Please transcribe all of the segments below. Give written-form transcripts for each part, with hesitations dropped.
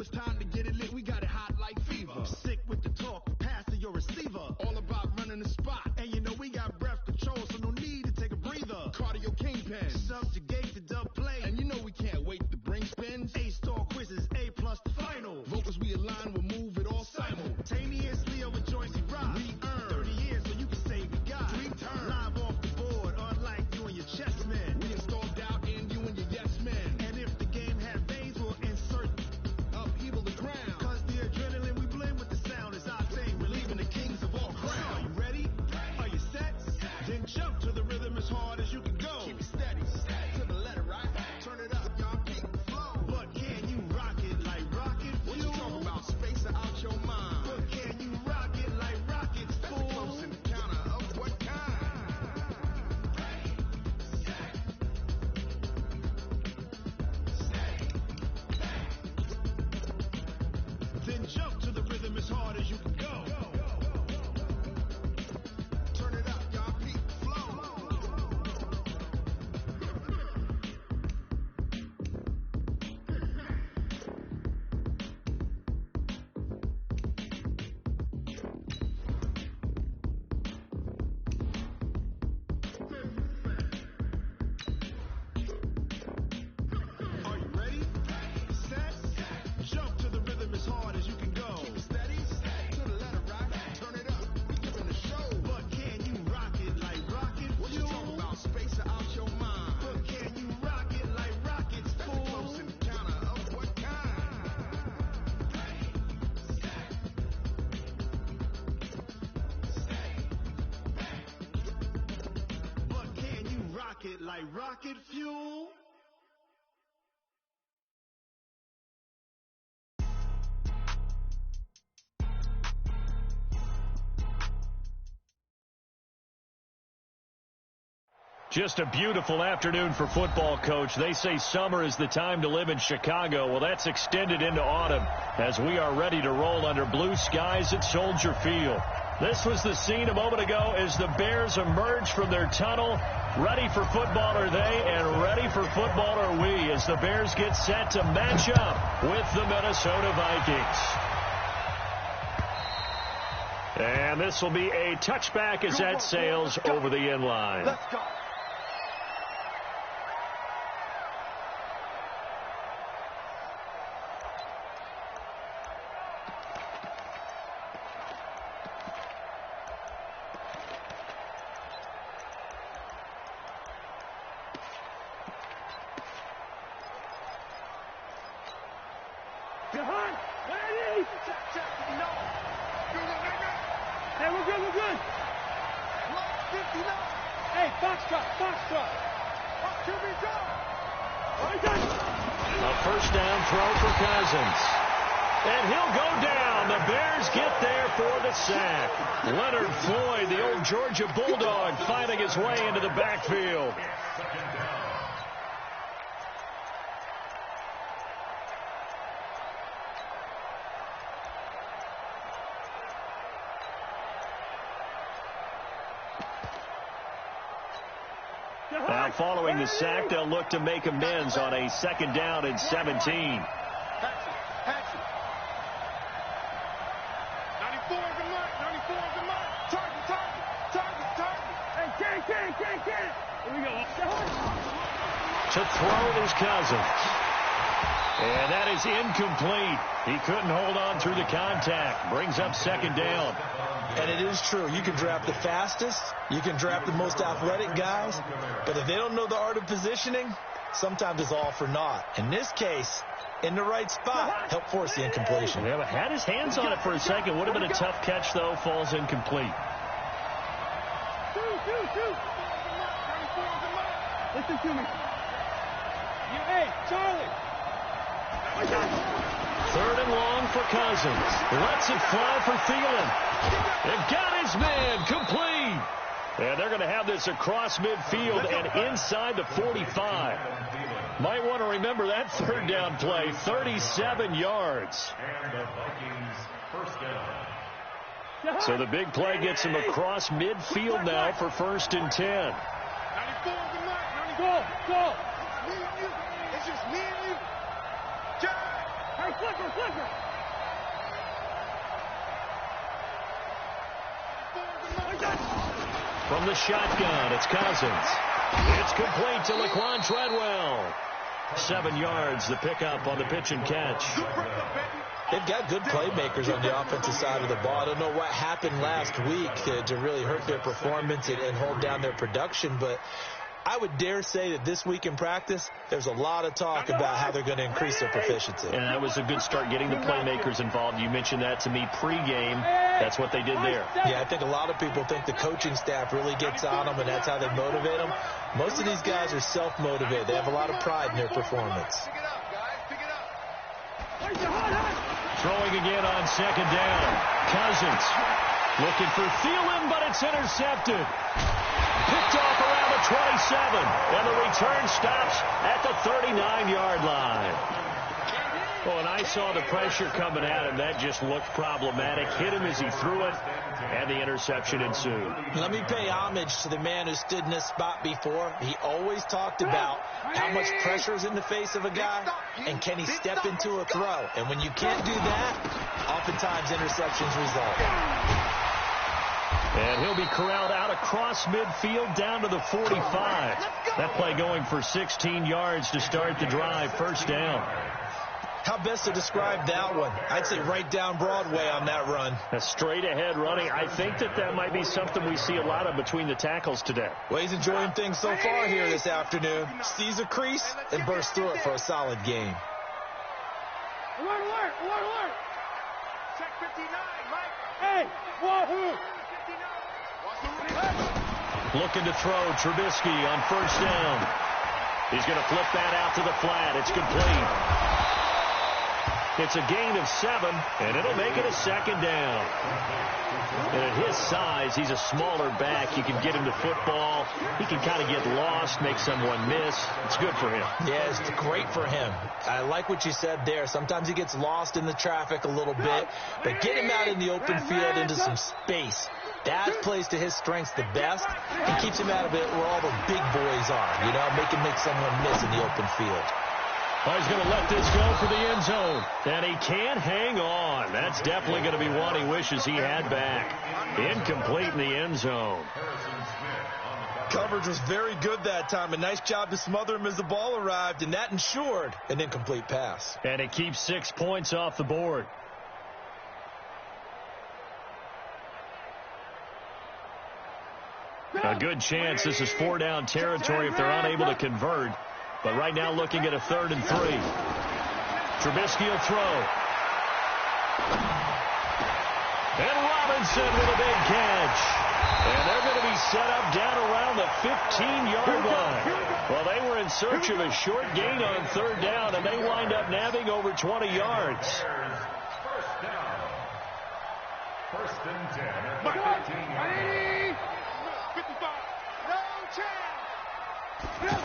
it's time to get it lit, we got it hot like fever. Sick with the talk, passing your receiver. All about running the spot. And you know we got breath control, so no need to take a breather. Cardio kingpin, subjugate the dub play. And you know we can't wait to bring spins. A-star quizzes, A+ the final. Vocals we align, we'll move it all simultaneously over Joycey Rock. We earn 30 years, so you can say we got 3 turns. Live off the board, unlike you and your chess men. We installed doubt in you and your yes men. And if the game had veins, we'll insert upheaval the ground. Cause the adrenaline we blend with the sound is our thing. We're leaving the kings of all crowns. Are you ready? Are you set? Then jump to the rhythm as hard as you can go. Keep it steady, to the letter, right? Turn it up, y'all, keep the flow. But can you rock it like rocket fuel? What you talking about? Space out your mind. But can you rock it like rockets, fool? That's close in the counter of what kind? Then jump to the rhythm as hard as you can go. Turn it up, y'all, keep the flow. Are you ready? Set? Jump to the rhythm as hard as you can go. Keep it steady, to the letter, right? Turn it up, we giving a show. But can you rock it like rocket fuel? What you talking about? Space out your mind. But can you rock it like rockets, fool? That's close in the counter of what kind? But can you rock it like rocket fuel? Just a beautiful afternoon for football, Coach. They say summer is the time to live in Chicago. Well, that's extended into autumn as we are ready to roll under blue skies at Soldier Field. This was the scene a moment ago as the Bears emerged from their tunnel. Ready for football are they, and ready for football are we as the Bears get set to match up with the Minnesota Vikings. And this will be a touchback as that sails over the end line. Let's go. Hey, we're good, we're good. Hey, Foxtrot. A first down throw for Cousins. And he'll go down. The Bears get there for the sack. Leonard Floyd, the old Georgia Bulldog, finding his way into the backfield. Now following the sack, they'll look to make amends on a second down and 17. 94 is the mark. Target. Hey, can't. Here we go. To throw is Cousins. And that is incomplete. He couldn't hold on through the contact. Brings up second down. And it is true. You can draft the fastest. You can draft the most athletic guys. But if they don't know the art of positioning, sometimes it's all for naught. In this case, in the right spot, help force the incompletion. Yeah, but had his hands on it for a second. Would have been a tough catch, though. Falls incomplete. Shoot. Listen to me. Hey, Charlie. Third and long for Cousins. Lets it fly for Thielen. They've got his man complete. And they're going to have this across midfield and inside the 45. Might want to remember that third down play, 37 yards. So the big play gets him across midfield now for 1st and 10. 94 is the mark. Go. It's just me and you. Hey, flipper! From the shotgun, it's Cousins. It's complete to Laquan Treadwell. 7 yards, the pickup on the pitch and catch. They've got good playmakers on the offensive side of the ball. I don't know what happened last week to really hurt their performance and hold down their production, but I would dare say that this week in practice, there's a lot of talk about how they're going to increase their proficiency. And that was a good start getting the playmakers involved. You mentioned that to me pregame. That's what they did there. Yeah, I think a lot of people think the coaching staff really gets on them, and that's how they motivate them. Most of these guys are self-motivated. They have a lot of pride in their performance. Throwing again on second down. Cousins looking for Thielen, but it's intercepted. Picked off around the 27, and the return stops at the 39-yard line. Oh, and I saw the pressure coming at him. That just looked problematic. Hit him as he threw it, and the interception ensued. Let me pay homage to the man who stood in this spot before. He always talked about how much pressure is in the face of a guy, and can he step into a throw. And when you can't do that, oftentimes interceptions result. And he'll be corralled out across midfield down to the 45. That play going for 16 yards to start the drive. First down. How best to describe that one? I'd say right down Broadway on that run. A straight ahead running. I think that might be something we see a lot of between the tackles today. Well, he's enjoying things so far here this afternoon. Sees a crease and bursts through it for a solid game. Alert! Check 59, Mike. Hey, wahoo! Looking to throw. Trubisky on first down. He's going to flip that out to the flat. It's complete. It's a gain of 7, and it'll make it a second down. And at his size, he's a smaller back. You can get him to football. He can kind of get lost, make someone miss. It's good for him. Yeah, it's great for him. I like what you said there. Sometimes he gets lost in the traffic a little bit, but get him out in the open field into some space. That plays to his strengths the best. He keeps him out of it where all the big boys are, make him make someone miss in the open field. Oh, he's going to let this go for the end zone. And he can't hang on. That's definitely going to be one he wishes he had back. Incomplete in the end zone. Coverage was very good that time. A nice job to smother him as the ball arrived, and that ensured an incomplete pass. And it keeps 6 points off the board. A good chance this is 4-down territory if they're unable to convert. But right now looking at a 3rd and 3. Trubisky will throw. And Robinson with a big catch. And they're going to be set up down around the 15-yard line. Well, they were in search of a short gain on 3rd down, and they wind up nabbing over 20 yards. First down. 1st and 10 at the 15-yard line. 55. No chance.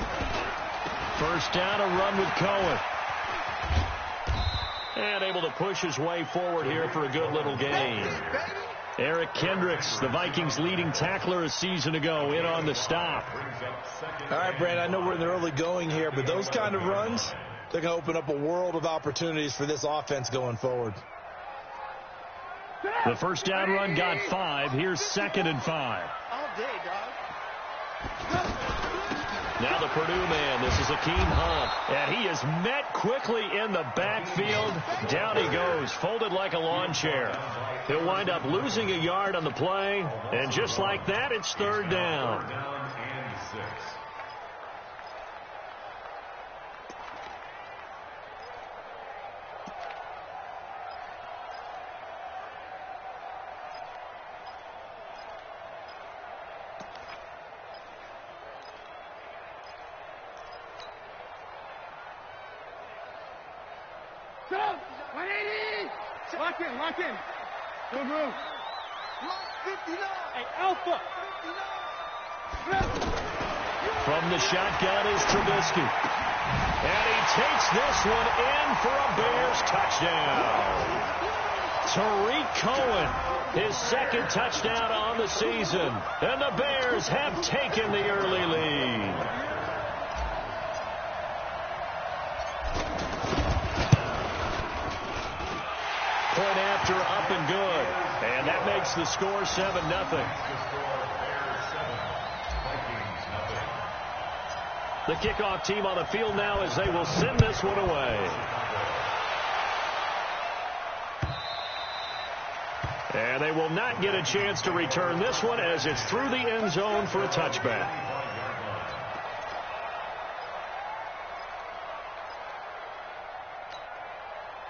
First down, a run with Cohen. And able to push his way forward here for a good little gain. Eric Kendricks, the Vikings' leading tackler a season ago, in on the stop. All right, Brandon, I know we're in the early going here, but those kind of runs, they're going to open up a world of opportunities for this offense going forward. The first down run got 5. Here's 2nd and 5. All day, dog. Now the Purdue man, this is Akeem Hunt, and he is met quickly in the backfield. Down he goes, folded like a lawn chair. He'll wind up losing a yard on the play, and just like that, it's 3rd down. Lock in. Good move. Hey, Alpha. From the shotgun is Trubisky. And he takes this one in for a Bears touchdown. Tariq Cohen, his 2nd touchdown on the season. And the Bears have taken the early lead. point after up and good. And that makes the score 7-0. The kickoff team on the field now as they will send this one away. And they will not get a chance to return this one as it's through the end zone for a touchback.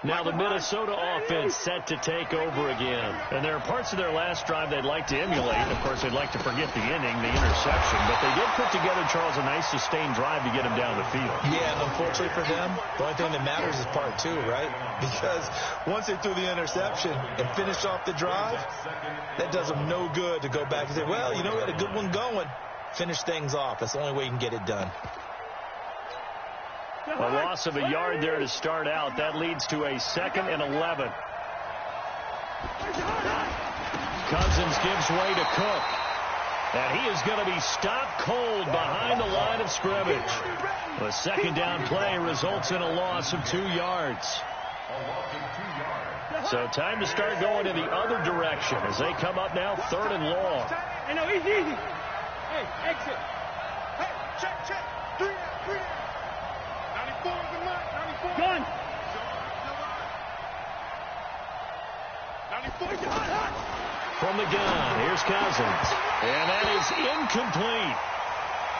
Now the Minnesota offense set to take over again. And there are parts of their last drive they'd like to emulate. Of course, they'd like to forget the inning, the interception. But they did put together, Charles, a nice sustained drive to get them down the field. Yeah, and unfortunately for them, the only thing that matters is part two, right? Because once they threw the interception and finished off the drive, that does them no good to go back and say, well, you know, we had a good one going. Finish things off. That's the only way you can get it done. A loss of a yard there to start out. That leads to a 2nd and 11. Cousins gives way to Cook. And he is going to be stopped cold behind the line of scrimmage. The second down play results in a loss of 2 yards. So time to start going in the other direction as they come up now 3rd and long. Hey, no, easy. Hey, exit. Hey, check. 3 down. 94 is the mark. 94. Gun. 94. From the gun, here's Cousins. And that is incomplete.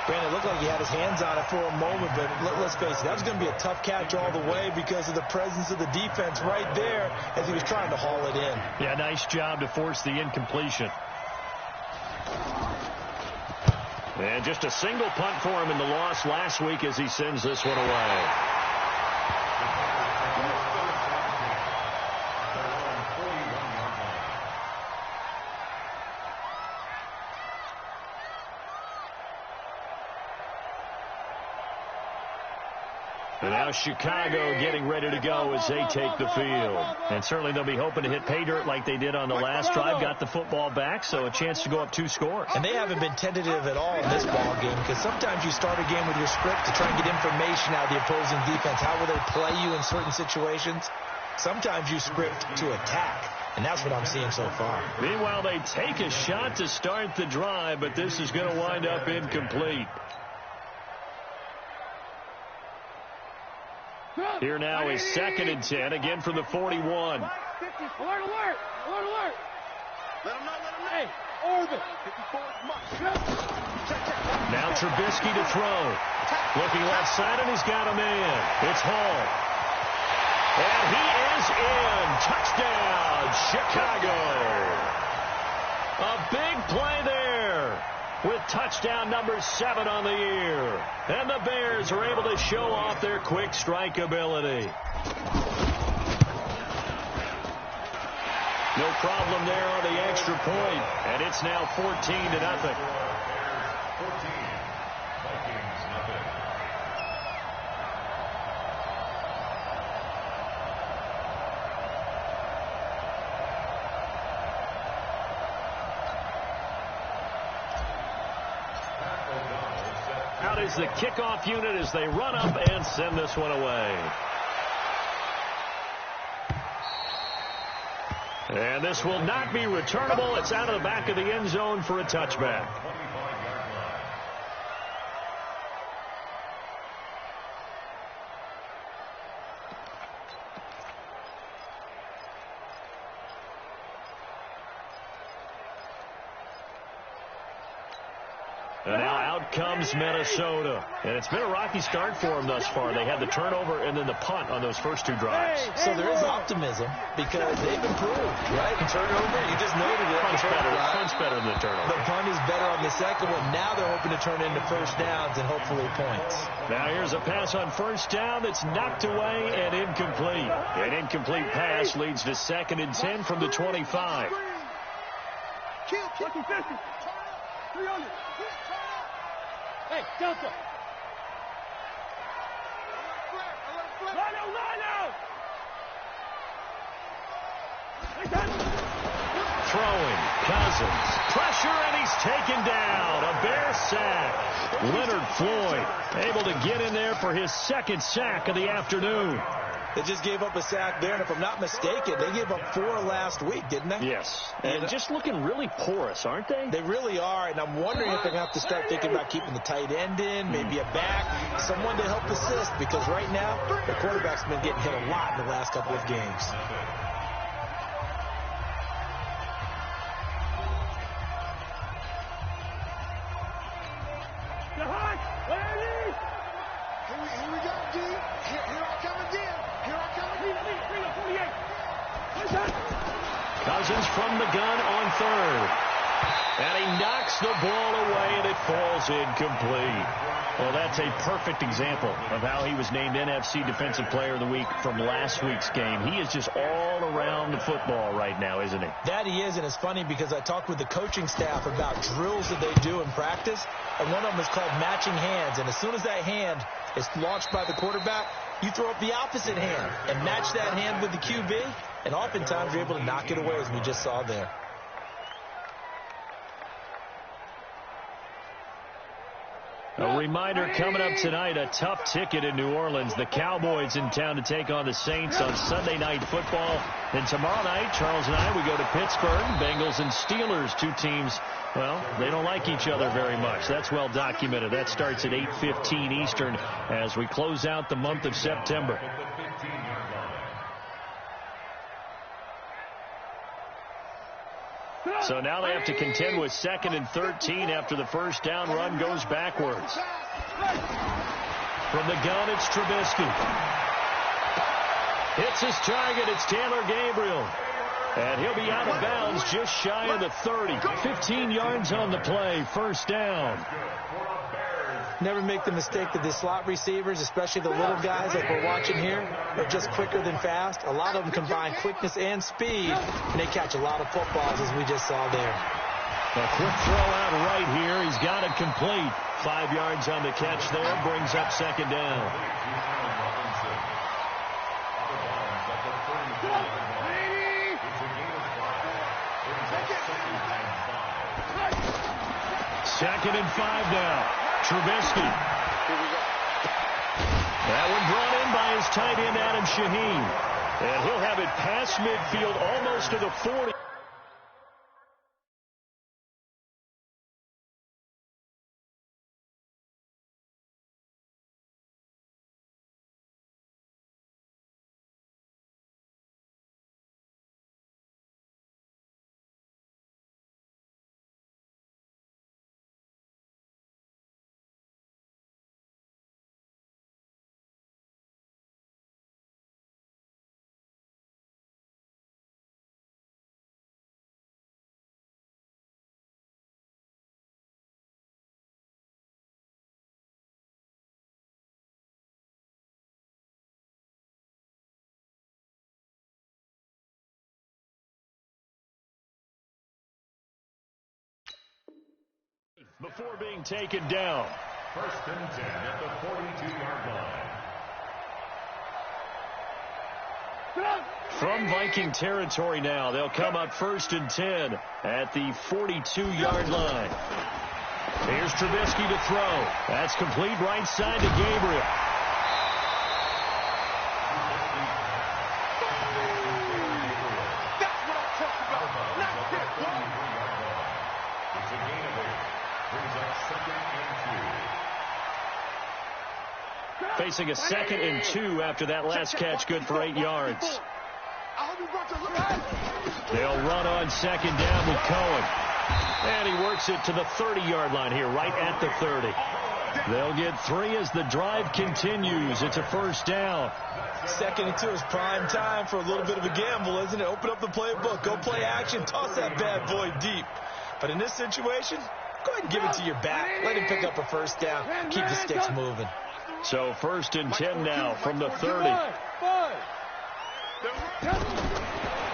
Brandon, it looked like he had his hands on it for a moment, but let's face it, that was going to be a tough catch all the way because of the presence of the defense right there as he was trying to haul it in. Yeah, nice job to force the incompletion. And just a single punt for him in the loss last week as he sends this one away. And now Chicago getting ready to go as they take the field. And certainly they'll be hoping to hit pay dirt like they did on the last drive. Got the football back, so a chance to go up 2 scores. And they haven't been tentative at all in this ball game because sometimes you start a game with your script to try and get information out of the opposing defense. How will they play you in certain situations? Sometimes you script to attack. And that's what I'm seeing so far. Meanwhile, they take a shot to start the drive, but this is going to wind up incomplete. Here now is 2nd and 10, again from the 41. Alert. Let him know. Hey, orbit. 54 is much. Now Trubisky to throw. Looking left side, and he's got a man. It's Hall. And he is in. Touchdown, Chicago. A big play there with touchdown number 7 on the year. And the Bears are able to show off their quick strike ability. No problem there on the extra point. And it's now 14-0. Out is the kickoff unit as they run up and send this one away. And this will not be returnable. It's out of the back of the end zone for a touchback. And now out comes Minnesota. And it's been a rocky start for them thus far. They had the turnover and then the punt on those first 2 drives. So there is optimism because they've improved, right? The turnover, you just noted it. Punt's better than the turnover. The punt is better on the second one. Now they're hoping to turn it into first downs and hopefully points. Now here's a pass on first down that's knocked away and incomplete. An incomplete pass leads to 2nd and 10 from the 25. Hey, Delta. Throwing, Cousins, pressure, and he's taken down. A Bear sack. Leonard Floyd able to get in there for his 2nd sack of the afternoon. They just gave up a sack there, and if I'm not mistaken, they gave up 4 last week, didn't they? Yes, and just looking really porous, aren't they? They really are, and I'm wondering if they're going to have to start thinking about keeping the tight end in, maybe a back, someone to help assist, because right now, the quarterback's been getting hit a lot in the last couple of games. Here we go, D. Here I come again. Here I come again. 48. Cousins from the gun on third. And he knocks the ball away, and it falls incomplete. Well, that's a perfect example of how he was named NFC Defensive Player of the Week from last week's game. He is just all around the football right now, isn't he? That he is, and it's funny because I talked with the coaching staff about drills that they do in practice, and one of them is called matching hands. And as soon as that hand is launched by the quarterback, you throw up the opposite hand and match that hand with the QB, and oftentimes you're able to knock it away, as we just saw there. A reminder coming up tonight, a tough ticket in New Orleans. The Cowboys in town to take on the Saints on Sunday Night Football. Then tomorrow night, Charles and I, we go to Pittsburgh. Bengals and Steelers, two teams, well, they don't like each other very much. That's well documented. That starts at 8:15 Eastern as we close out the month of September. So now they have to contend with 2nd and 13 after the first down run goes backwards. From the gun, it's Trubisky. Hits his target. It's Taylor Gabriel. And he'll be out of bounds just shy of the 30. 15 yards on the play. First down. Never make the mistake that the slot receivers, especially the little guys like we're watching here, are just quicker than fast. A lot of them combine quickness and speed, and they catch a lot of footballs, as we just saw there. A quick throw out right here. He's got it complete. 5 yards on the catch there. Brings up second down. Second and 5 now. Trubisky. That one brought in by his tight end, Adam Shaheen. And he'll have it past midfield, almost to the 40. Before being taken down. 1st and 10 at the 42-yard line. From Viking territory now, they'll come up 1st and 10 at the 42-yard line. Here's Trubisky to throw. That's complete right side to Gabriel. That's what I'm talking about. Not this one. It's a gain of 8. Brings up 2nd and 2. Facing a 2nd and 2 after that last catch, good for 8 yards. They'll run on 2nd down with Cohen. And he works it to the 30-yard line here, right at the 30. They'll get 3 as the drive continues. It's a first down. 2nd and 2 is prime time for a little bit of a gamble, isn't it? Open up the playbook, go play action, toss that bad boy deep. But in this situation, go ahead and give it to your back. Let him pick up a first down. Keep the sticks moving. So 1st and 10 now from the 30.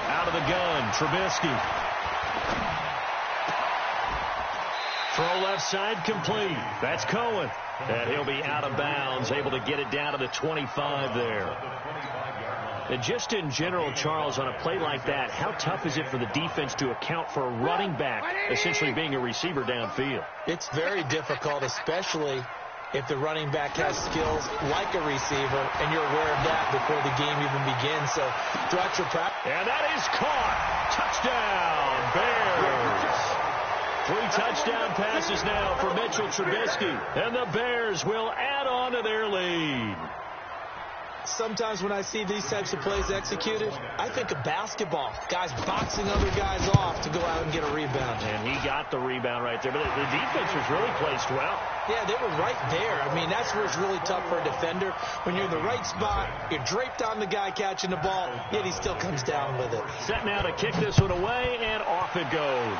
Out of the gun, Trubisky. Throw left side complete. That's Cohen. And he'll be out of bounds, able to get it down to the 25 there. And just in general, Charles, on a play like that, how tough is it for the defense to account for a running back essentially being a receiver downfield? It's very difficult, especially if the running back has skills like a receiver, and you're aware of that before the game even begins. So throughout your practice. And that is caught. Touchdown, Bears. 3 touchdown passes now for Mitchell Trubisky. And the Bears will add on to their lead. Sometimes when I see these types of plays executed, I think of basketball. Guys boxing other guys off to go out and get a rebound. And he got the rebound right there. But the defense was really placed well. Yeah, they were right there. I mean, that's where it's really tough for a defender. When you're in the right spot, you're draped on the guy catching the ball, yet he still comes down with it. Set now to kick this one away, and off it goes.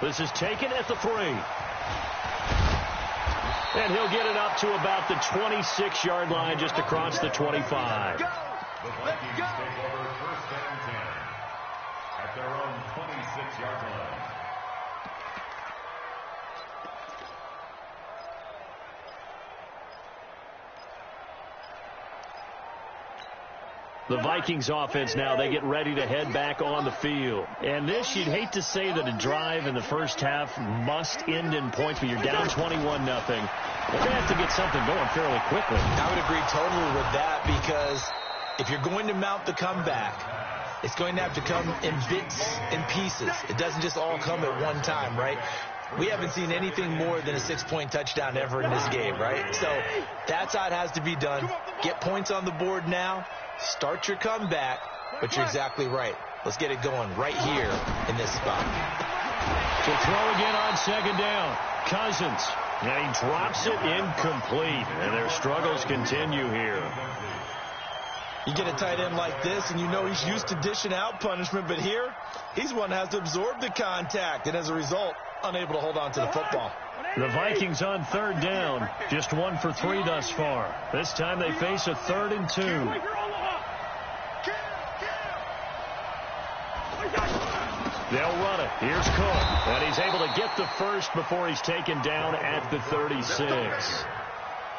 This is taken at the 3. And he'll get it up to about the 26-yard line, just across the 25. The Vikings take over first and 10 at their own 26-yard line. The Vikings offense now, they get ready to head back on the field. And this, you'd hate to say that a drive in the first half must end in points, but you're down 21-0. They're going to have to get something going fairly quickly. I would agree totally with that, because if you're going to mount the comeback, it's going to have to come in bits and pieces. It doesn't just all come at one time, right? We haven't seen anything more than a 6-point touchdown ever in this game, right? So that's how it has to be done. Get points on the board now. Start your comeback, but you're exactly right. Let's get it going right here in this spot. To throw again on second down. Cousins. And he drops it incomplete. And their struggles continue here. You get a tight end like this, and you know he's used to dishing out punishment, but here, he's one that has to absorb the contact, and as a result, unable to hold on to the football. The Vikings on third down. Just 1 for 3 thus far. This time they face a 3rd and 2. They'll run it. Here's Cook. And he's able to get the first before he's taken down at the 36.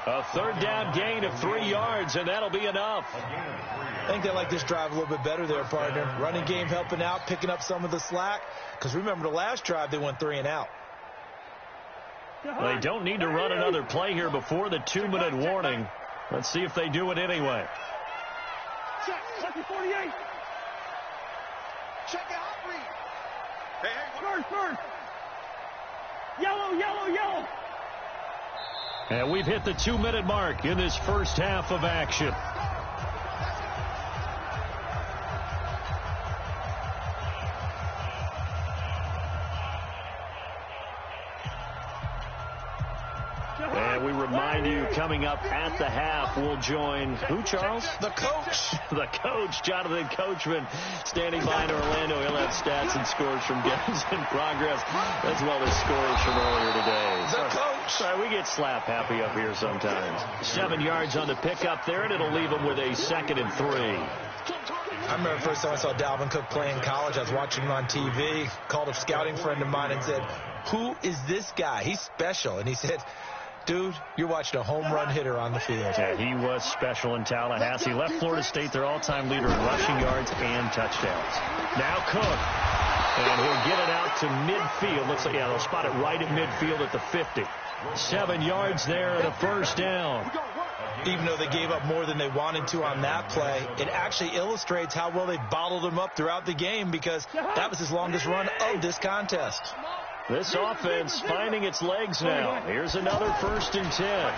A 3rd down gain of 3 yards, and that'll be enough. I think they like this drive a little bit better there, partner. Running game helping out, picking up some of the slack. Because remember, the last drive, they went 3 and out. They don't need to run another play here before the 2-minute warning. Let's see if they do it anyway. Check, lucky 48. Check out read. Hey, first. Yellow. And we've hit the 2-minute mark in this first half of action. And we remind you, coming up at the half, we'll join who, Charles? The coach. The coach, Jonathan Coachman, standing by in Orlando. He'll have stats and scores from games in progress, as well as scores from earlier today. The coach. Sorry, we get slap happy up here sometimes. 7 yards on the pickup there, and it'll leave them with a 2nd and 3. I remember the first time I saw Dalvin Cook play in college. I was watching him on TV, called a scouting friend of mine and said, "Who is this guy? He's special." And he said, "Dude, you're watching a home run hitter on the field." Yeah, he was special in Tallahassee. Left Florida State their all-time leader in rushing yards and touchdowns. Now Cook. And he'll get it out to midfield. Looks like, yeah, they'll spot it right at midfield at the 50. 7 yards there and a 1st down. Even though they gave up more than they wanted to on that play, it actually illustrates how well they bottled him up throughout the game, because that was his longest run of this contest. This offense finding its legs now. Here's another 1st and 10.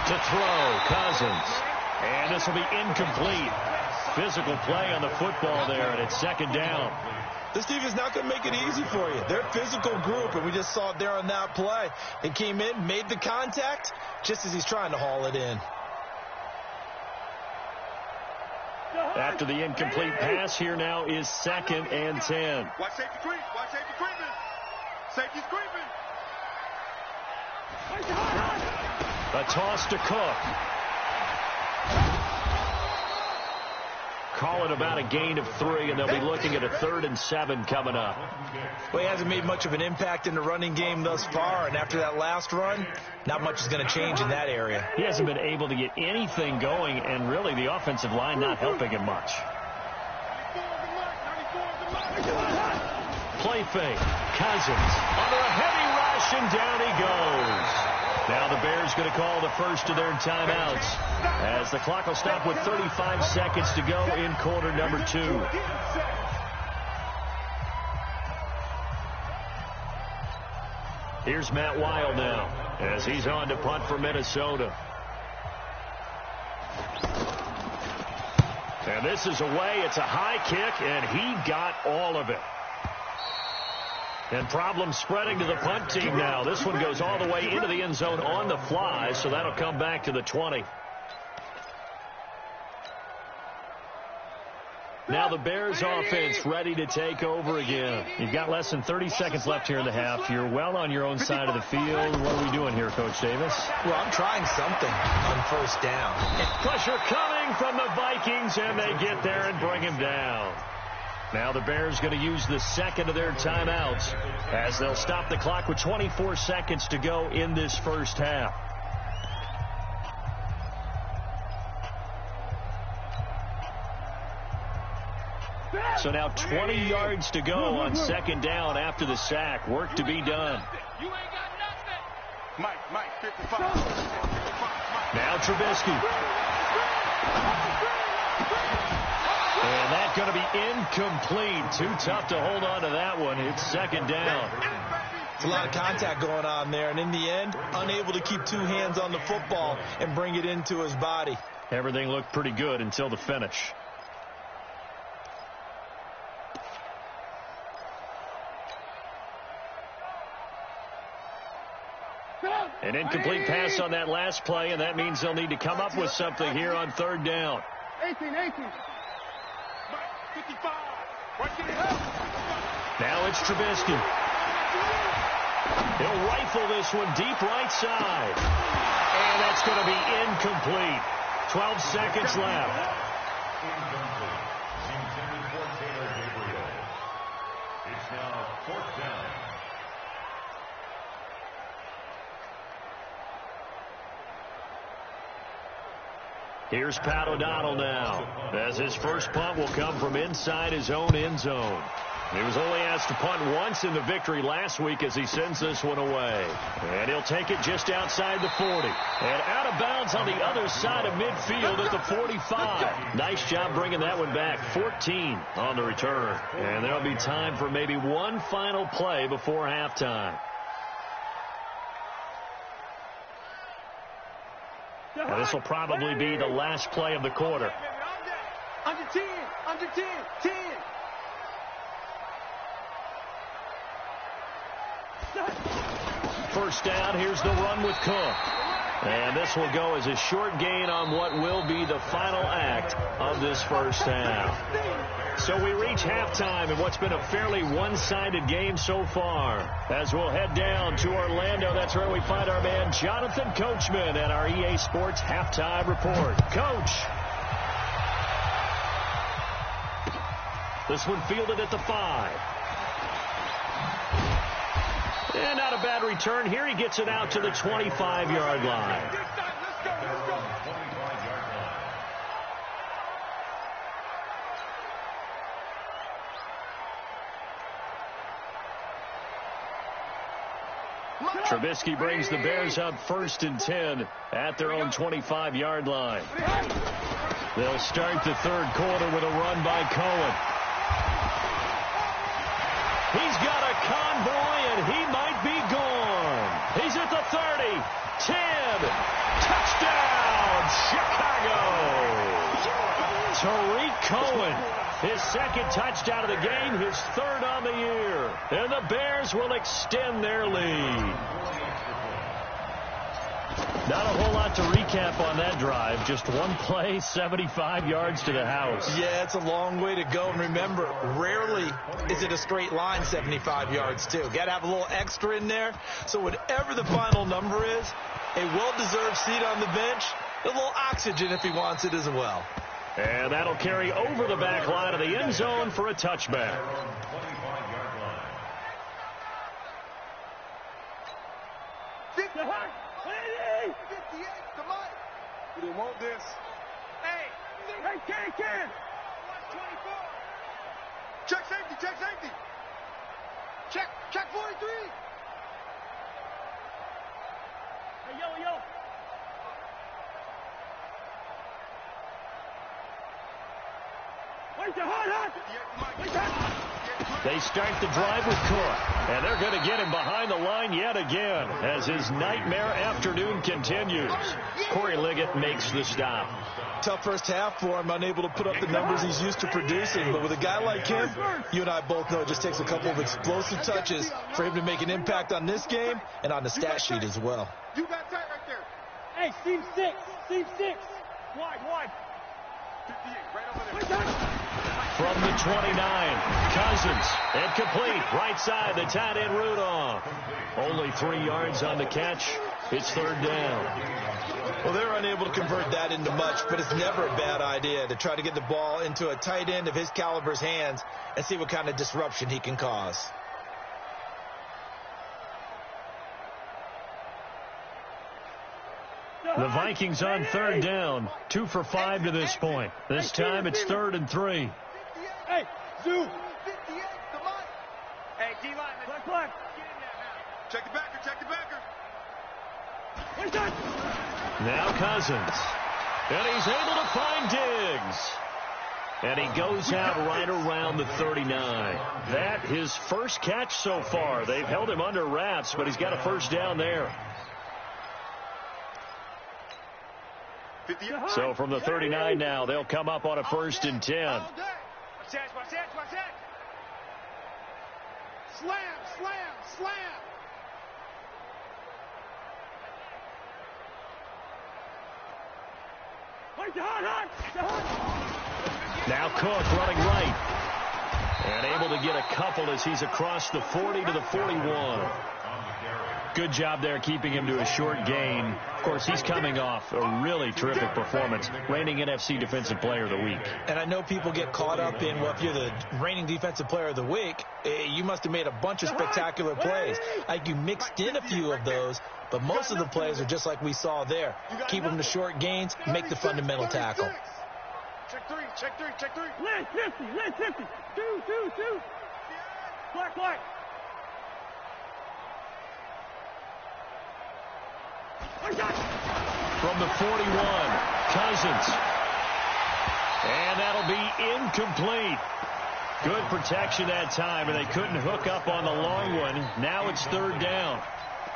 To throw, Cousins. And this will be incomplete. Physical play on the football there, and it's 2nd down. This defense is not going to make it easy for you. They're a physical group, and we just saw it there on that play. They came in, made the contact, just as he's trying to haul it in. After the incomplete pass, here now is 2nd and 10. Watch safety creep. Safety's creeping. A toss to Cook. Call it about a gain of 3, and they'll be looking at a 3rd and 7 coming up. Well, he hasn't made much of an impact in the running game thus far, and after that last run, not much is going to change in that area. He hasn't been able to get anything going, and really the offensive line not helping him much. Play fake. Cousins under a heavy rush, catch, and down he goes. Now the Bears going to call the first of their timeouts as the clock will stop with 35 seconds to go in quarter number 2. Here's Matt Weil now as he's on to punt for Minnesota. And this is away. It's a high kick, and he got all of it. And problems spreading to the punt team now. This one goes all the way into the end zone on the fly, so that'll come back to the 20. Now the Bears offense ready to take over again. You've got less than 30 seconds left here in the half. You're well on your own side of the field. What are we doing here, Coach Davis? Well, I'm trying something on first down. Pressure coming from the Vikings, and they get there and bring him down. Now the Bears going to use the second of their timeouts as they'll stop the clock with 24 seconds to go in this first half. So now 20 yards to go on second down after the sack. Work to be done. You ain't got nothing. Mike, 55. Now Trubisky. And that's going to be incomplete. Too tough to hold on to that one. It's second down. It's a lot of contact going on there, and in the end, unable to keep two hands on the football and bring it into his body. Everything looked pretty good until the finish. An incomplete pass on that last play, and that means they'll need to come up with something here on third down. 18. 55. Now it's Trubisky. He'll rifle this one deep right side. And that's going to be incomplete. 12 seconds left. Intended for Taylor Gabriel. It's now fourth down. Here's Pat O'Donnell now, as his first punt will come from inside his own end zone. He was only asked to punt once in the victory last week as he sends this one away. And he'll take it just outside the 40. And out of bounds on the other side of midfield at the 45. Nice job bringing that one back. 14 on the return. And there'll be time for maybe one final play before halftime. And this will probably be the last play of the quarter. Under 10. 10. First down, here's the run with Cook. And this will go as a short gain on what will be the final act of this first half. So we reach halftime in what's been a fairly one-sided game so far. As we'll head down to Orlando, that's where we find our man Jonathan Coachman at our EA Sports Halftime Report. Coach. This one fielded at the 5. And not a bad return. Here he gets it out to the 25-yard line. Trubisky brings the Bears up 1st and 10 at their own 25-yard line. They'll start the third quarter with a run by Cohen. He's got a convoy, and he might be gone. He's at the 30, 10, touchdown, Chicago. Tariq Cohen, his second touchdown of the game, his third on the year. And the Bears will extend their lead. Not a whole lot to recap on that drive. Just one play, 75 yards to the house. Yeah, it's a long way to go. And remember, rarely is it a straight line 75 yards, too. Got to have a little extra in there. So whatever the final number is, a well-deserved seat on the bench, a little oxygen if he wants it as well. And that'll carry over the back line of the end zone for a touchback. We didn't want this. Hey, Ken. Watch 24. Check safety. Check 43. They start the drive with Cook, and they're going to get him behind the line yet again as his nightmare afternoon continues. Corey Liggett makes the stop. Tough first half for him, unable to put up the numbers he's used to producing. But with a guy like him, you and I both know it just takes a couple of explosive touches for him to make an impact on this game and on the stat sheet as well. You got tight right there. Hey, Steve 6. Steve 6. Wide. 58, right over there. From the 29, Cousins, incomplete, right side, the tight end Rudolph. Only 3 yards on the catch. It's third down. Well, they're unable to convert that into much, but it's never a bad idea to try to get the ball into a tight end of his caliber's hands and see what kind of disruption he can cause. The Vikings on third down, 2 for 5 to this point. This time it's 3rd and 3. Hey, Zoo. 58, come on. Hey, D-line. Clock. Get in there now. Check the backer. Now Cousins. And he's able to find Diggs. And he goes out right around the 39. That his first catch so far. They've held him under wraps, but he's got a first down there. So from the 39 now, they'll come up on a 1st and 10. Watch that. Slam. Now Cook running right. And able to get a couple as he's across the 40 to the 41. Good job there keeping him to a short gain. Of course, he's coming off a really terrific performance, reigning NFC Defensive Player of the Week. And I know people get caught up in, well, if you're the reigning Defensive Player of the Week, you must have made a bunch of spectacular plays. Like you mixed in a few of those, but most of the plays are just like we saw there. Keep them to short gains, make the fundamental tackle. Check three. Last 50. Two. Black. From the 41, Cousins. And that'll be incomplete. Good protection that time, and they couldn't hook up on the long one. Now it's 3rd down.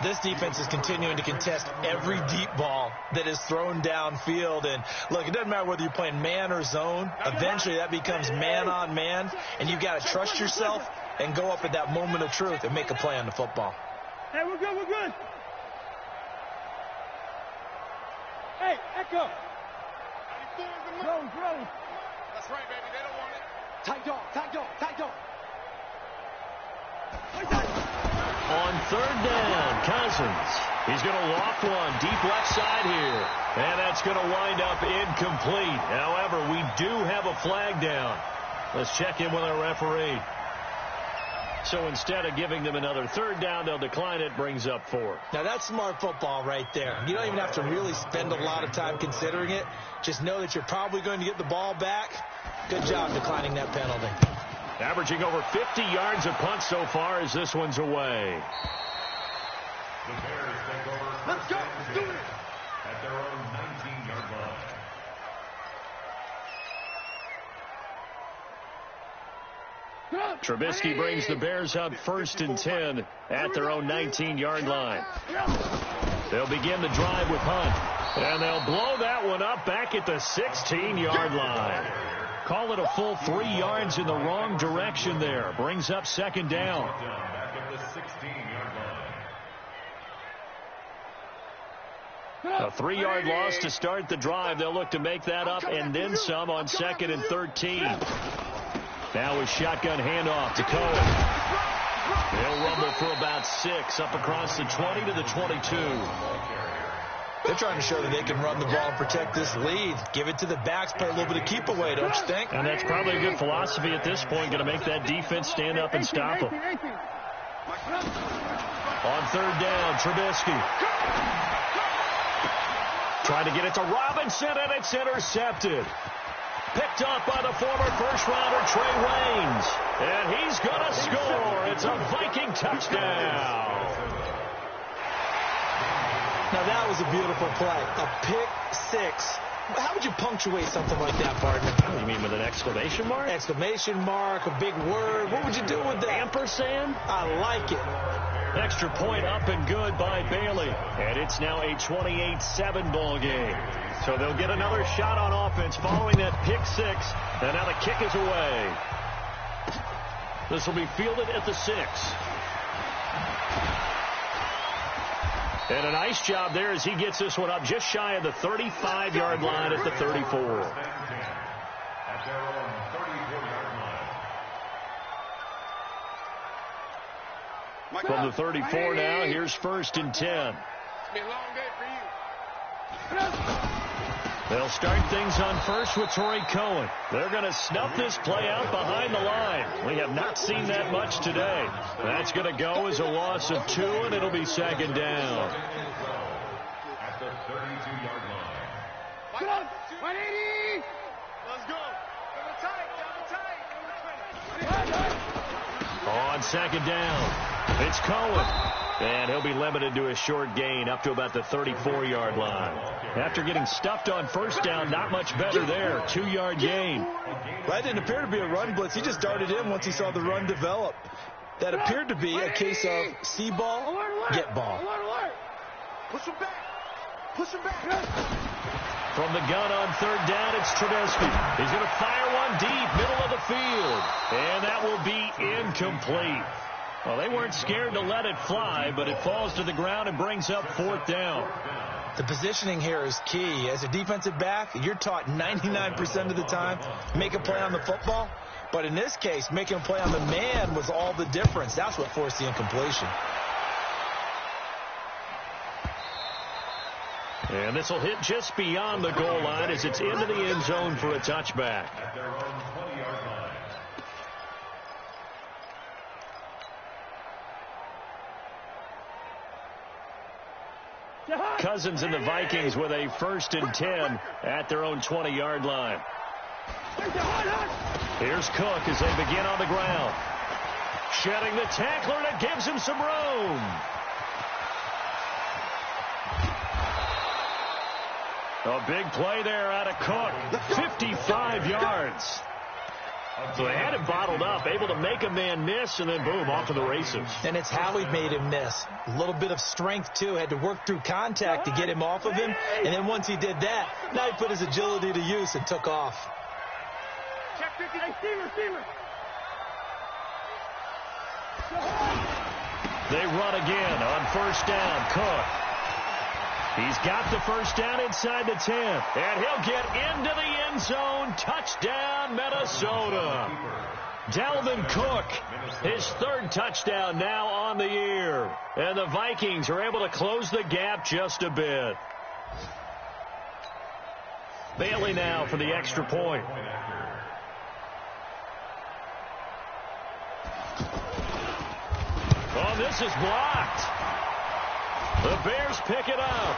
This defense is continuing to contest every deep ball that is thrown downfield. And, look, it doesn't matter whether you're playing man or zone. Eventually that becomes man on man, and you've got to trust yourself and go up at that moment of truth and make a play on the football. Hey, we're good. Hey, Echo. 94 is the move. Throw. That's right, baby. They don't want it. Tight dog. On 3rd down, Cousins. He's going to loft one deep left side here. And that's going to wind up incomplete. However, we do have a flag down. Let's check in with our referee. So instead of giving them another 3rd down, they'll decline it, brings up 4. Now, that's smart football right there. You don't even have to really spend a lot of time considering it. Just know that you're probably going to get the ball back. Good job declining that penalty. Averaging over 50 yards a punt so far as this one's away. The Bears take over. Let's go. Do it. At their own 19-yard line. Trubisky brings the Bears up 1st and 10 at their own 19-yard line. They'll begin the drive with Hunt, and they'll blow that one up back at the 16-yard line. Call it a full 3 yards in the wrong direction there. Brings up 2nd down. Back at the 16-yard line. A 3-yard loss to start the drive. They'll look to make that up and then some on 2nd and 13. Now a shotgun handoff to Cohen. They'll rumble for about 6 up across the 20 to the 22. They're trying to show that they can run the ball and protect this lead. Give it to the backs, play a little bit of keep away, don't you think? And that's probably a good philosophy at this point, going to make that defense stand up and stop them. On 3rd down, Trubisky. Trying to get it to Robinson, and it's intercepted. Picked up by the former first-rounder Trey Waynes. And he's going to score. It's a Viking touchdown. Now, that was a beautiful play. A pick six. How would you punctuate something like that, partner? You mean with an exclamation mark? Exclamation mark, a big word. What would you do with that? Ampersand? I like it. Extra point up and good by Bailey. And it's now a 28-7 ball game. So they'll get another shot on offense following that pick six. And now the kick is away. This will be fielded at the 6. And a nice job there as he gets this one up just shy of the 35-yard line at the 34. At their own 34-yard line. From the 34 now, here's 1st and 10. It's been a long day for you. They'll start things on first with Torrey Cohen. They're going to snuff this play out behind the line. We have not seen that much today. That's going to go as a loss of 2, and it'll be 2nd down. At the 32-yard line. 180. Let's go. On 2nd down, it's Cohen. And he'll be limited to a short gain up to about the 34-yard line. After getting stuffed on 1st down, not much better there. 2-yard gain. That didn't appear to be a run blitz. He just darted in once he saw the run develop. That appeared to be a case of see ball, get ball. Push him back. Push him back. From the gun on 3rd down, it's Trubisky. He's going to fire one deep, middle of the field. And that will be incomplete. Well, they weren't scared to let it fly, but it falls to the ground and brings up 4th down. The positioning here is key. As a defensive back, you're taught 99% of the time, make a play on the football. But in this case, making a play on the man was all the difference. That's what forced the incompletion. And this will hit just beyond the goal line as it's into the end zone for a touchback. At their own 20-yard line. Cousins and the Vikings with a 1st and 10 at their own 20-yard line. Here's Cook as they begin on the ground. Shedding the tackler, and it gives him some room. A big play there out of Cook. 55 yards. So they had him bottled up, able to make a man miss, and then boom, off to the races. And it's how he made him miss. A little bit of strength, too. Had to work through contact to get him off of him. And then once he did that, now he put his agility to use and took off. Check 50. Receiver. They run again on 1st down. Cook. He's got the 1st down inside the 10. And he'll get into the end zone. Touchdown, Minnesota. Dalvin Cook, his 3rd touchdown now on the year. And the Vikings are able to close the gap just a bit. Bailey now for the extra point. Oh, this is blocked. The Bears pick it up.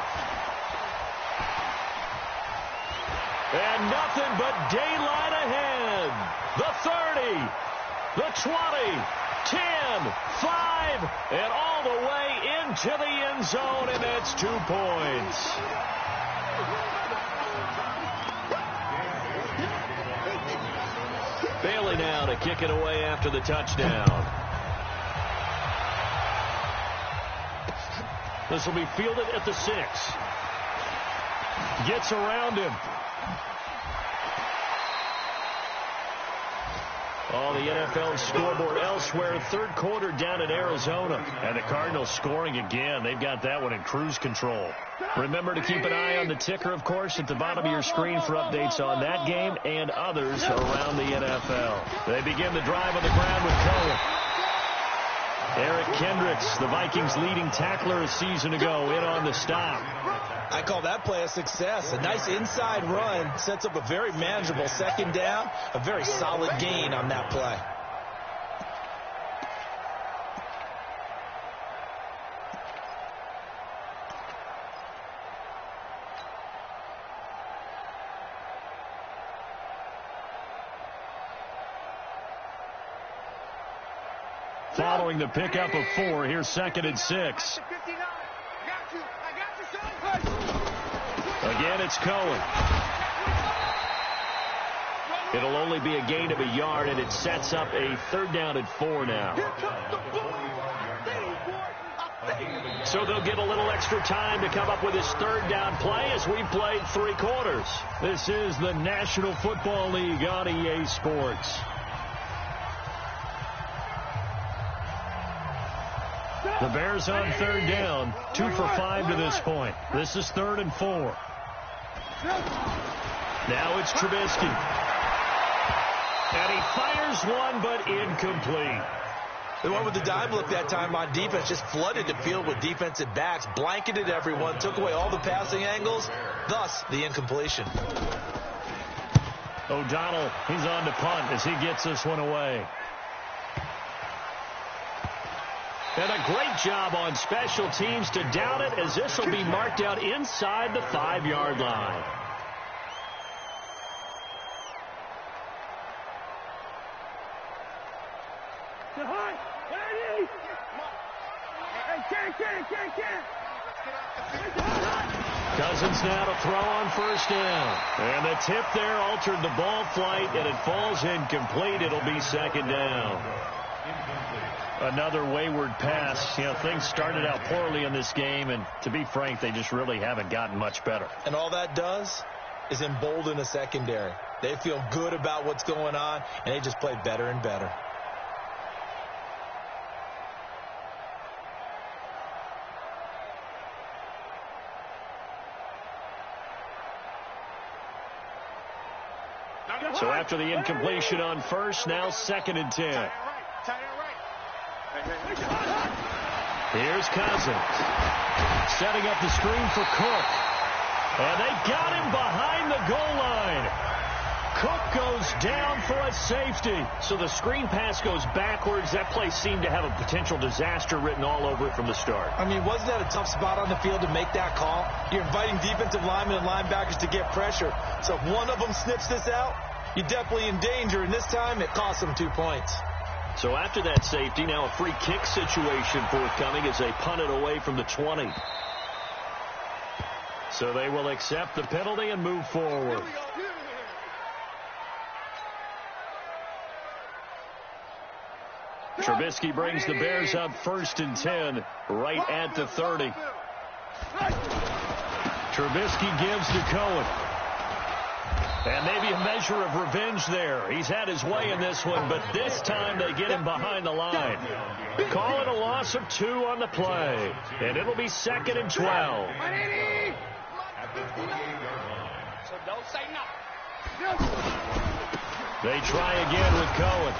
And nothing but daylight ahead. The 30, the 20, 10, 5, and all the way into the end zone, and that's 2 points. Bailey now to kick it away after the touchdown. This will be fielded at the 6. Gets around him. Oh, the NFL scoreboard elsewhere. 3rd quarter down in Arizona. And the Cardinals scoring again. They've got that one in cruise control. Remember to keep an eye on the ticker, of course, at the bottom of your screen for updates on that game and others around the NFL. They begin the drive on the ground with Cohen. Eric Kendricks, the Vikings' leading tackler a season ago, in on the stop. I call that play a success. A nice inside run sets up a very manageable 2nd down. A very solid gain on that play. Following the pickup of 4, here's 2nd and 6. Again, it's Cohen. It'll only be a gain of a yard, and it sets up a 3rd down and 4 now. So they'll get a little extra time to come up with his 3rd down play as we've played 3 quarters. This is the National Football League on EA Sports. The Bears on 3rd down, 2 for 5 to this point. This is 3rd and 4. Now it's Trubisky. And he fires one, but incomplete. They went with the dime look that time on defense, just flooded the field with defensive backs, blanketed everyone, took away all the passing angles, thus the incompletion. O'Donnell, he's on to punt as he gets this one away. And a great job on special teams to down it, as this will be marked out inside the 5-yard line. Cousins now to throw on 1st down. And the tip there altered the ball flight, and it falls incomplete. It'll be 2nd down. Another wayward pass. You know, things started out poorly in this game, and to be frank, they just really haven't gotten much better. And all that does is embolden the secondary. They feel good about what's going on, and they just play better and better. So after the incompletion on 1st, now 2nd and 10. Here's Cousins. Setting up the screen for Cook. And they got him behind the goal line. Cook goes down for a safety. So the screen pass goes backwards. That play seemed to have a potential disaster written all over it from the start. I mean, wasn't that a tough spot on the field to make that call? You're inviting defensive linemen and linebackers to get pressure. So if one of them snips this out, you're definitely in danger. And this time, it cost them 2 points. So after that safety, now a free kick situation forthcoming as they punt it away from the 20. So they will accept the penalty and move forward. Trubisky brings the Bears up 1st and 10, right at the 30. Trubisky gives to Cohen. And maybe a measure of revenge there. He's had his way in this one, but this time they get him behind the line. Call it a loss of 2 on the play. And it'll be 2nd and 12. So don't say no. They try again with Cohen.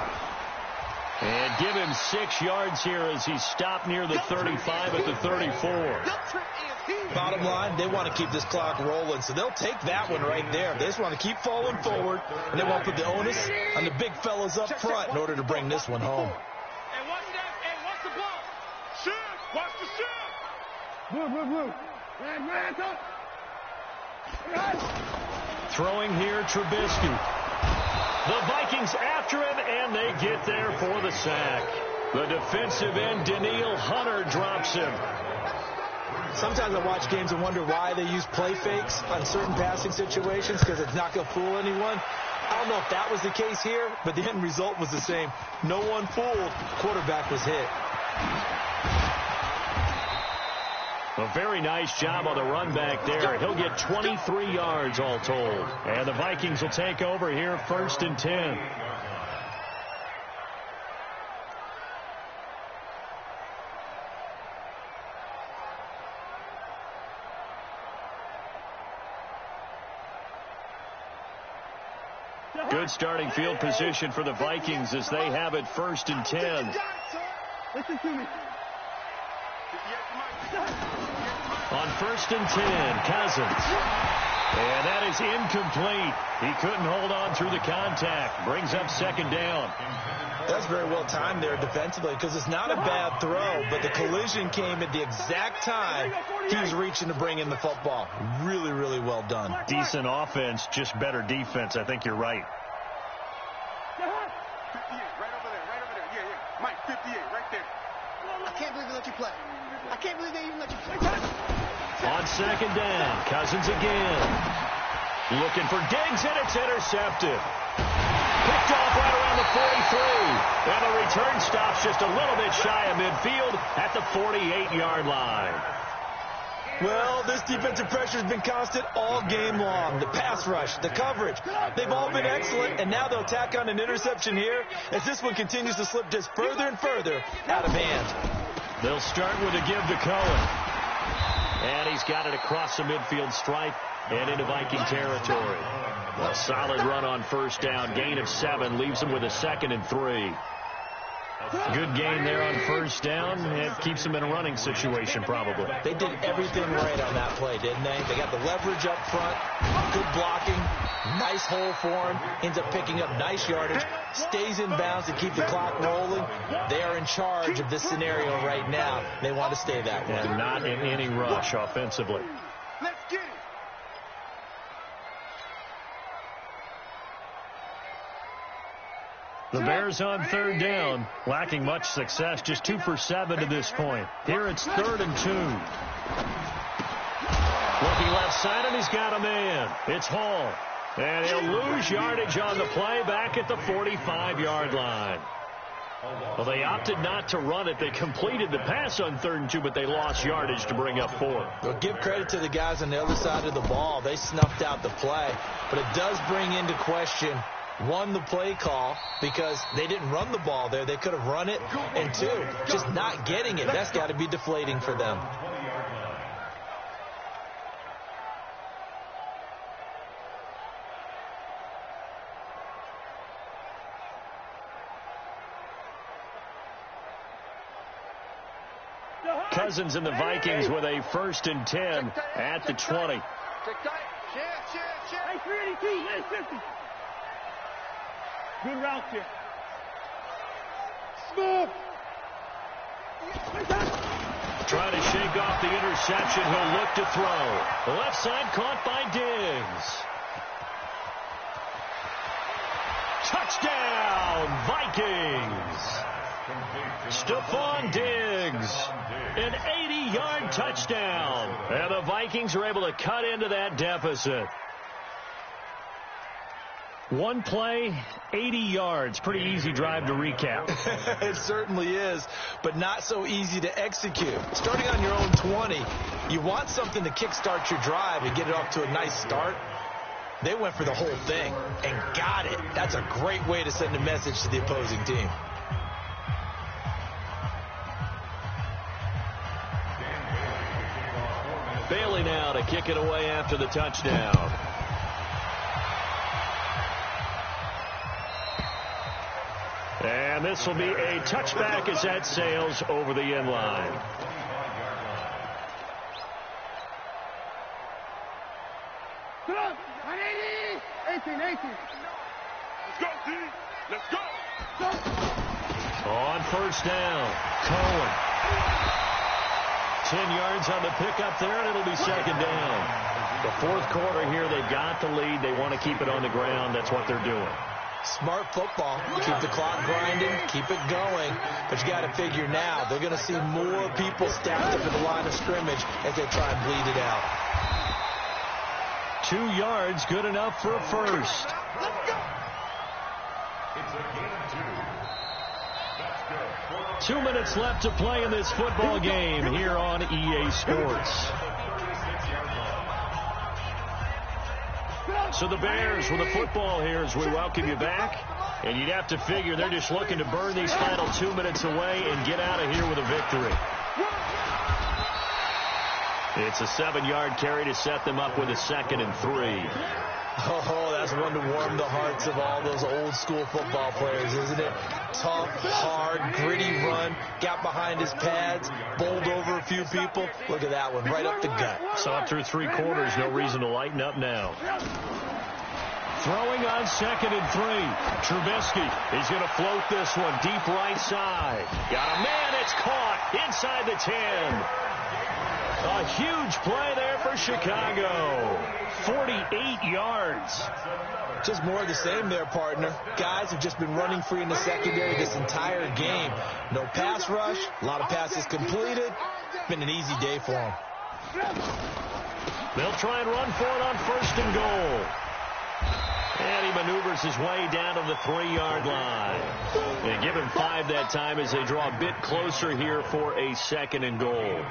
And give him 6 yards here as he's stopped near the 35 at the 34. Bottom line, they want to keep this clock rolling, so they'll take that one right there. They just want to keep falling forward, and they want to put the onus on the big fellas up front in order to bring this one home. And watch that, and watch the ball. Shoot, watch the shoot. Throwing here, Trubisky. The Vikings after him, and they get there for the sack. The defensive end, Daniil Hunter, drops him. Sometimes I watch games and wonder why they use play fakes on certain passing situations, because it's not going to fool anyone. I don't know if that was the case here, but the end result was the same. No one fooled. Quarterback was hit. A very nice job on the run back there. He'll get 23 yards all told. And the Vikings will take over here 1st and 10. Good starting field position for the Vikings as they have it 1st and 10. Listen to me. On 1st and 10, Cousins. And that is incomplete. He couldn't hold on through the contact. Brings up 2nd down. That's very well timed there defensively, because it's not a bad throw, but the collision came at the exact time he was reaching to bring in the football. Really, really well done. Decent offense, just better defense. I think you're right. 58, right over there. Yeah. Mike, 58, right there. I can't believe they let you play. I can't believe they even let you play. On second down, Cousins again. Looking for Diggs, and it's intercepted. Picked off right around the 43. And the return stops just a little bit shy of midfield at the 48-yard line. Well, this defensive pressure has been constant all game long. The pass rush, the coverage, they've all been excellent, and now they'll tack on an interception here as this one continues to slip just further and further out of hand. They'll start with a give to Cohen. And he's got it across the midfield stripe and into Viking territory. A solid run on first down. Gain of 7 leaves him with a 2nd and 3. Good gain there on first down. It keeps them in a running situation probably. They did everything right on that play, didn't they? They got the leverage up front, good blocking, nice hole for him, ends up picking up nice yardage, stays in bounds to keep the clock rolling. They are in charge of this scenario right now. They want to stay that way. And not in any rush offensively. Let's get it. The Bears on third down, lacking much success, just 2 for 7 to this point. Here it's 3rd and 2. Looking left side, and he's got a man. It's Hall. And he'll lose yardage on the play back at the 45-yard line. Well, they opted not to run it. They completed the pass on 3rd and 2, but they lost yardage to bring up 4. Well, give credit to the guys on the other side of the ball. They snuffed out the play. But it does bring into question, 1, the play call, because they didn't run the ball there. They could have run it. And 2, just not getting it. That's got to be deflating for them. Cousins and the Vikings with a 1st and 10 at the 20. Hey, 382, 950. Good route here. Smooth. Trying to shake off the interception. He'll look to throw. The left side caught by Diggs. Touchdown, Vikings. Stephon Diggs, an 80-yard touchdown. And the Vikings are able to cut into that deficit. 1 play, 80 yards. Pretty easy drive to recap. It certainly is, but not so easy to execute. Starting on your own 20, you want something to kickstart your drive and get it off to a nice start. They went for the whole thing and got it. That's a great way to send a message to the opposing team. Bailey now to kick it away after the touchdown. And this will be a touchback as that sails over the end line. Come on, 18. Let's go, D. Let's go. On first down, Cohen. 10 yards on the pickup there, and it'll be 2nd down. The 4th quarter here, they've got the lead. They want to keep it on the ground. That's what they're doing. Smart football. Keep the clock grinding, keep it going. But you got to figure now, they're going to see more people stacked up in the line of scrimmage as they try and bleed it out. 2 yards, good enough for a first. Let's go. It's a gain of 2. That's good. 2 minutes left to play in this football game here on EA Sports. So the Bears with the football here as we welcome you back. And you'd have to figure they're just looking to burn these final 2 minutes away and get out of here with a victory. It's a 7-yard carry to set them up with a 2nd and 3. Oh, that's one to warm the hearts of all those old school football players, isn't it? Tough, hard, gritty run, got behind his pads, bowled over a few people. Look at that one, right up the gut. Saw it through 3 quarters, no reason to lighten up now. Throwing on 2nd and 3. Trubisky, he's going to float this one deep right side. Got a man, it's caught inside the 10. A huge play there for Chicago. 48 yards. Just more of the same there, partner. Guys have just been running free in the secondary this entire game. No pass rush, a lot of passes completed. Been an easy day for them. They'll try and run for it on 1st and goal. And he maneuvers his way down to the 3-yard line. They give him 5 that time as they draw a bit closer here for a 2nd and goal.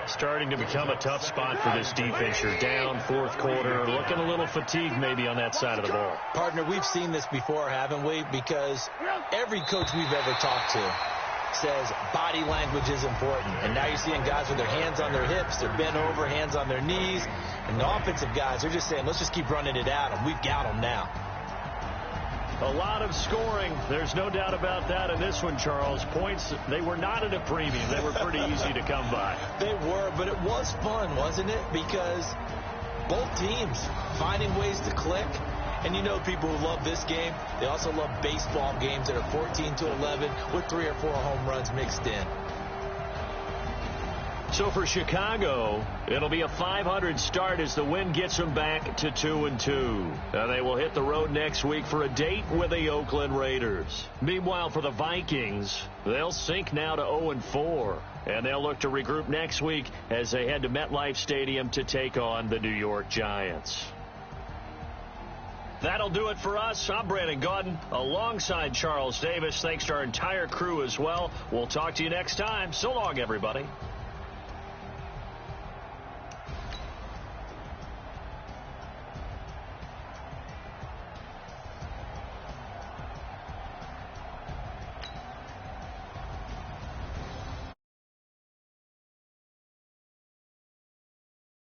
Starting to become a tough spot for this defense. You're down 4th quarter, looking a little fatigued maybe on that side of the ball. Partner, we've seen this before, haven't we? Because every coach we've ever talked to says body language is important. And now you're seeing guys with their hands on their hips, they're bent over, hands on their knees. And the offensive guys, they're just saying, let's just keep running it at them. We've got them now. A lot of scoring. There's no doubt about that in this one, Charles. Points, they were not at a premium. They were pretty easy to come by. They were, but it was fun, wasn't it? Because both teams finding ways to click. And you know people who love this game, they also love baseball games that are 14-11 with 3 or 4 home runs mixed in. So for Chicago, it'll be a .500 start as the win gets them back to 2-2. And they will hit the road next week for a date with the Oakland Raiders. Meanwhile, for the Vikings, they'll sink now to 0-4. And they'll look to regroup next week as they head to MetLife Stadium to take on the New York Giants. That'll do it for us. I'm Brandon Gaudin alongside Charles Davis. Thanks to our entire crew as well. We'll talk to you next time. So long, everybody.